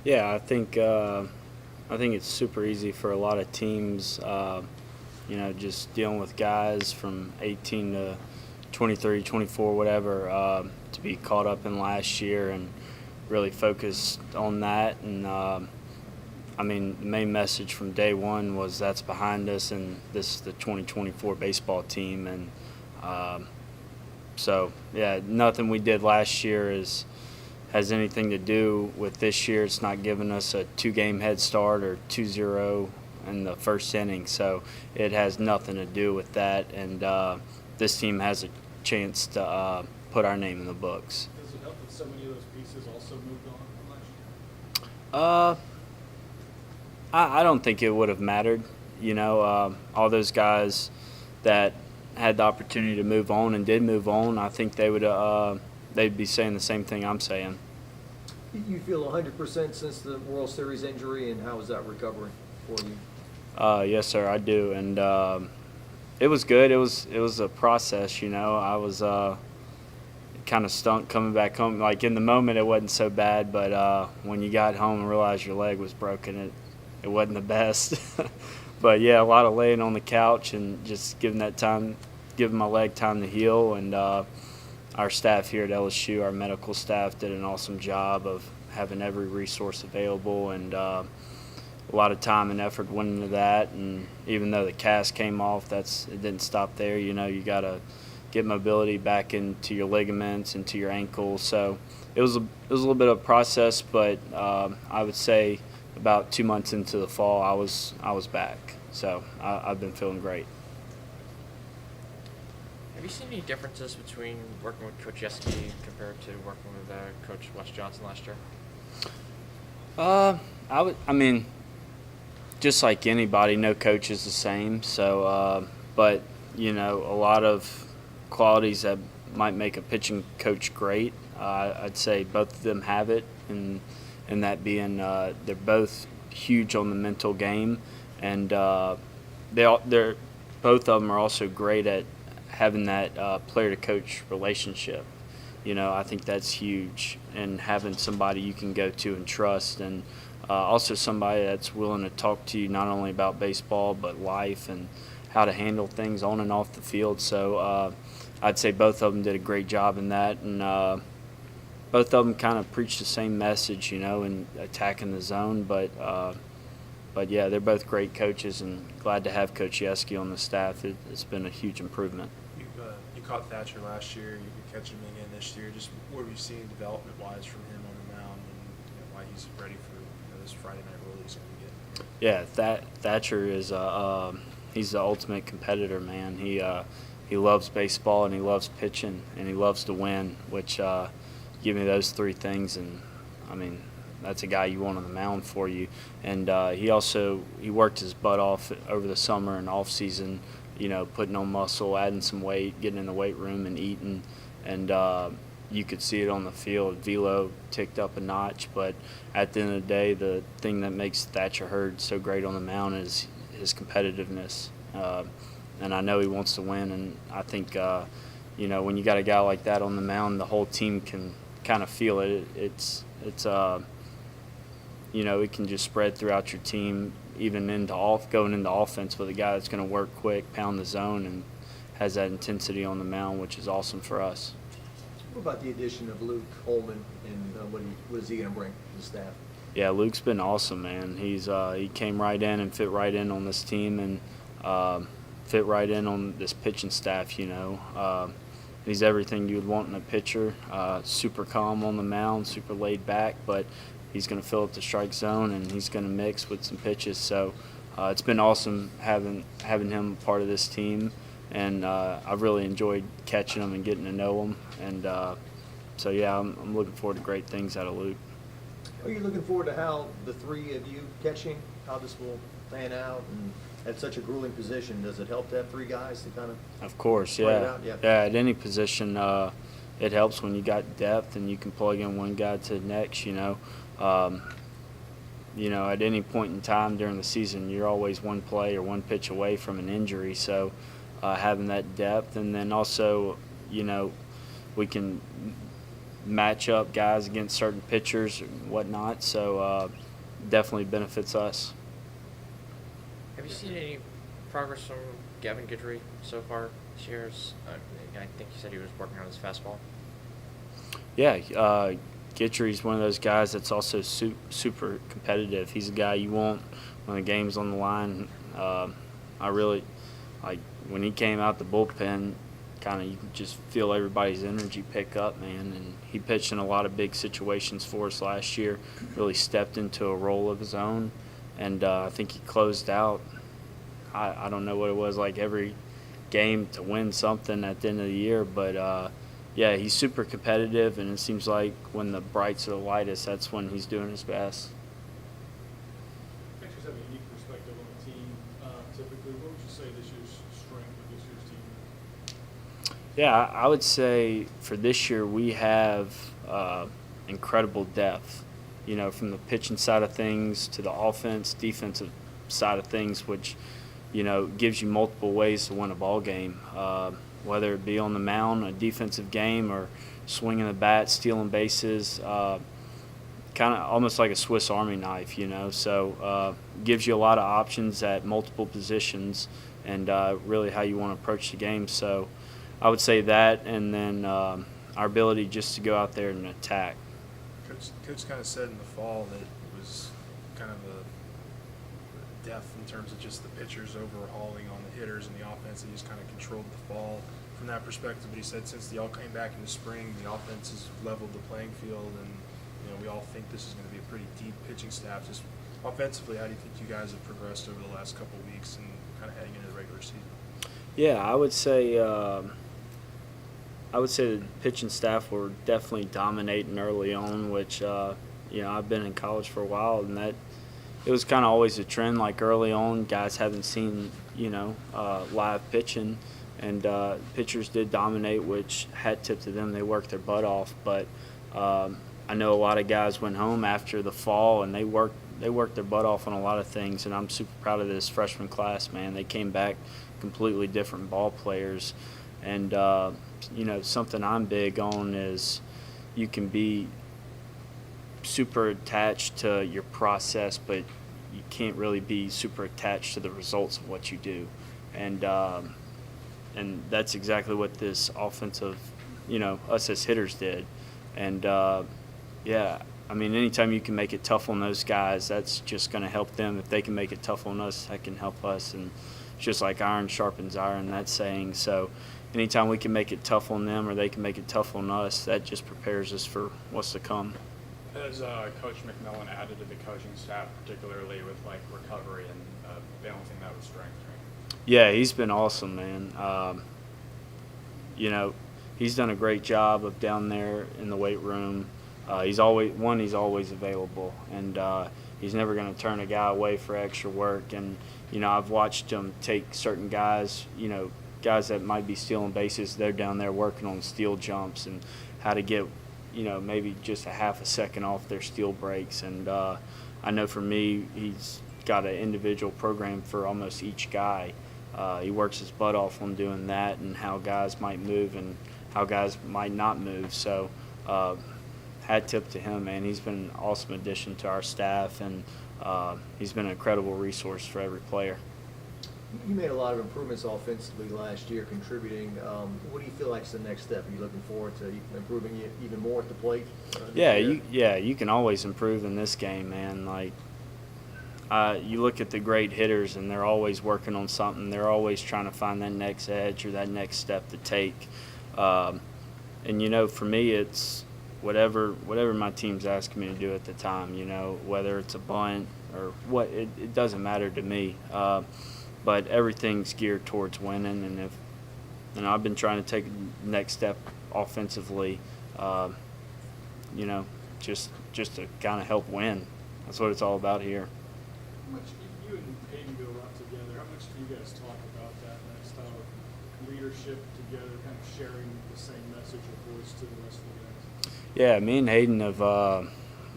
Yeah, I think it's super easy for a lot of teams, just dealing with guys from 18 to 23, 24, whatever, to be caught up in last year and really focused on that. And the main message from day one was that's behind us, and this is the 2024 baseball team. And nothing we did last year has anything to do with this year. It's not giving us a 2-game head start or 2-0 in the first inning. So it has nothing to do with that. And this team has a chance to put our name in the books. Does it help that so many of those pieces also moved on from last year? I don't think it would have mattered. All those guys that had the opportunity to move on and did move on, I think they'd be saying the same thing I'm saying. You feel 100% since the World Series injury, and how is that recovering for you? Yes, sir, I do, and it was good. It was a process. I was kind of stunk coming back home. Like in the moment, it wasn't so bad, but when you got home and realized your leg was broken, it wasn't the best. But yeah, a lot of laying on the couch and just giving my leg time to heal. And our staff here at LSU, our medical staff, did an awesome job of having every resource available, and a lot of time and effort went into that. And even though the cast came off, it didn't stop there. You got to get mobility back into your ligaments, into your ankles. So it was a little bit of a process, but I would say about 2 months into the fall, I was back. So I've been feeling great. Have you seen any differences between working with Coach Yeski compared to working with Coach Wes Johnson last year? Just like anybody, no coach is the same. So, but a lot of qualities that might make a pitching coach great. I'd say both of them have it, and that being they're both huge on the mental game, and they're both of them are also great at having that player-to-coach relationship. I think that's huge, and having somebody you can go to and trust, and also somebody that's willing to talk to you not only about baseball but life and how to handle things on and off the field. So I'd say both of them did a great job in that, and both of them kind of preach the same message, in attacking the zone. But yeah, they're both great coaches, and glad to have Coach Yeski on the staff. It's been a huge improvement. You caught Thatcher last year. You could catch him again this year. Just what have you seen development-wise from him on the mound, and why he's ready for this Friday night role he's going to get? Yeah, Thatcher is he's the ultimate competitor, man. He loves baseball, and he loves pitching, and he loves to win. Which give me those three things, and that's a guy you want on the mound for you. And he worked his butt off over the summer and off season, putting on muscle, adding some weight, getting in the weight room and eating. And you could see it on the field. Velo ticked up a notch, but at the end of the day, the thing that makes Thatcher Hurd so great on the mound is his competitiveness. And I know he wants to win, and I think when you got a guy like that on the mound, the whole team can kind of feel it. It can just spread throughout your team, even going into offense with a guy that's going to work quick, pound the zone, and has that intensity on the mound, which is awesome for us. What about the addition of Luke Holman, and what is he going to bring to the staff? Yeah, Luke's been awesome, man. He came right in and fit right in on this team, and fit right in on this pitching staff. He's everything you would want in a pitcher. Super calm on the mound, super laid back, but he's going to fill up the strike zone, and he's going to mix with some pitches. So it's been awesome having him part of this team, and I've really enjoyed catching him and getting to know him. And I'm looking forward to great things out of Luke. Are you looking forward to how the three of you catching, how this will pan out? And at such a grueling position, does it help to have three guys to kind of? Of course, It yeah. out? Yeah. Yeah, at any position, it helps when you got depth and you can plug in one guy to the next. At any point in time during the season, you're always one play or one pitch away from an injury. So having that depth, and then also, we can match up guys against certain pitchers and whatnot. So definitely benefits us. Have you seen any progress from Gavin Guidry so far this year? I think you said he was working on his fastball. Yeah, Guidry's one of those guys that's also super competitive. He's a guy you want when the game's on the line. I really like when he came out the bullpen. Kind of, you can just feel everybody's energy pick up, man. And he pitched in a lot of big situations for us last year. Really stepped into a role of his own, and I think he closed out. I don't know what it was like every game to win something at the end of the year, but yeah, he's super competitive, and it seems like when the brights are the lightest, that's when he's doing his best. Catchers have a unique perspective on the team. Typically, what would you say this year's strength of this year's team is? Yeah, I would say for this year we have incredible depth, you know, from the pitching side of things to the defensive side of things, which, you know, gives you multiple ways to win a ball game, whether it be on the mound, a defensive game, or swinging the bat, stealing bases, kind of almost like a Swiss Army knife, you know. So gives you a lot of options at multiple positions and really how you want to approach the game. So I would say that, and then our ability just to go out there and attack. Coach kind of said in the fall that it was kind of a depth in terms of just the pitchers overhauling on the hitters and the offense. They just kind of controlled the fall from that perspective. But he said since they all came back in the spring, the offense has leveled the playing field, and you know we all think this is going to be a pretty deep pitching staff. Just offensively, how do you think you guys have progressed over the last couple of weeks and kind of heading into the regular season? Yeah, I would say the pitching staff were definitely dominating early on, which you know, I've been in college for a while, and that it was kind of always a trend. Like early on, guys haven't seen, you know, live pitching, and pitchers did dominate, which hat tip to them. They worked their butt off, but I know a lot of guys went home after the fall and they worked their butt off on a lot of things, and I'm super proud of this freshman class, man. They came back completely different ball players, and you know, something I'm big on is you can be super attached to your process, but you can't really be super attached to the results of what you do, and that's exactly what this offensive, you know, us as hitters did, and yeah, I mean, anytime you can make it tough on those guys, that's just going to help them. If they can make it tough on us, that can help us, and it's just like iron sharpens iron, that saying. So anytime we can make it tough on them or they can make it tough on us, that just prepares us for what's to come. Has Coach McMillan added to the coaching staff, particularly with like recovery and balancing that with strength training? Yeah, he's been awesome, man. You know, he's done a great job of down there in the weight room. He's always available, and he's never going to turn a guy away for extra work. And you know, I've watched him take certain guys, you know, guys that might be stealing bases. They're down there working on steal jumps and how to get, you know, maybe just a half a second off their steal breaks. And I know for me, he's got an individual program for almost each guy. He works his butt off on doing that and how guys might move and how guys might not move. So hat tip to him, man. He's been an awesome addition to our staff, and he's been an incredible resource for every player. You made a lot of improvements offensively last year, contributing. What do you feel like is the next step? Are you looking forward to improving even more at the plate? You can always improve in this game, man. Like, you look at the great hitters, and they're always working on something. They're always trying to find that next edge or that next step to take. And you know, for me, it's whatever my team's asking me to do at the time. You know, whether it's a bunt or what, it doesn't matter to me. But everything's geared towards winning, and if you know, I've been trying to take the next step offensively, you know, just to kind of help win. That's what it's all about here. How much you and Hayden go a lot together? How much do you guys talk about that style of leadership together, kind of sharing the same message or voice to the rest of the guys? Yeah, me and Hayden have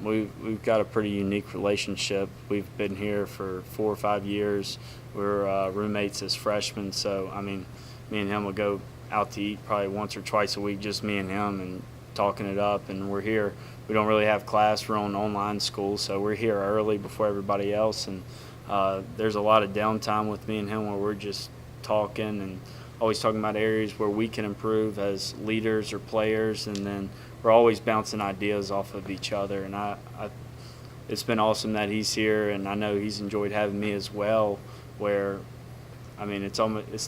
we've got a pretty unique relationship. We've been here for 4 or 5 years. We're roommates as freshmen, so I mean, me and him will go out to eat probably once or twice a week, just me and him, and talking it up, and we're here. We don't really have class. We're on online school, so we're here early before everybody else. And there's a lot of downtime with me and him where we're just talking and always talking about areas where we can improve as leaders or players, and then we're always bouncing ideas off of each other. And it's been awesome that he's here, and I know he's enjoyed having me as well. Where, I mean, it's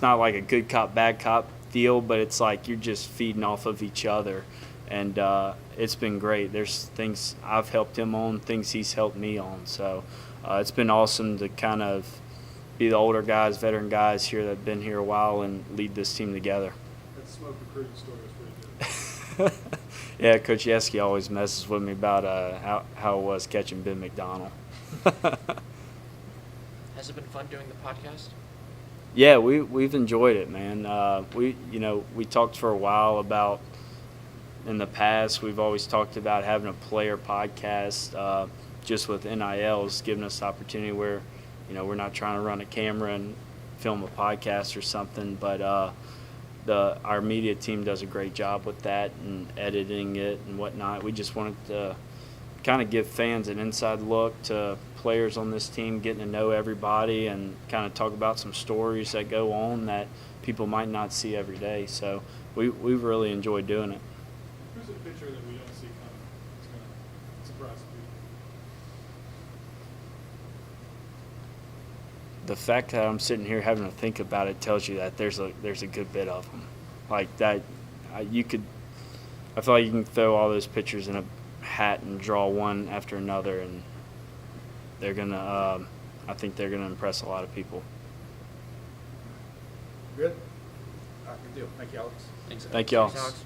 not like a good cop bad cop deal, but it's like you're just feeding off of each other, and it's been great. There's things I've helped him on, things he's helped me on. So it's been awesome to kind of be the older guys, veteran guys here that have been here a while and lead this team together. That smoke recruiting story was pretty good. Yeah, Coach Yeski always messes with me about how it was catching Ben McDonald. Has it been fun doing the podcast? Yeah, we've enjoyed it, man. We talked for a while about, in the past, we've always talked about having a player podcast just with NILs, giving us the opportunity where, we're not trying to run a camera and film a podcast or something, but our media team does a great job with that and editing it and whatnot. We just wanted to kind of give fans an inside look to players on this team, getting to know everybody and kind of talk about some stories that go on that people might not see every day. So we've really enjoyed doing it. Who's a pitcher that we don't see coming? It's going to surprise people. The fact that I'm sitting here having to think about it tells you that there's a good bit of them. Like that, I feel like you can throw all those pitchers in a hat and draw one after another, and they're gonna. I think they're gonna impress a lot of people. Good. Good deal. Thank you, Alex. Thanks. Thank y'all. Thanks, Alex.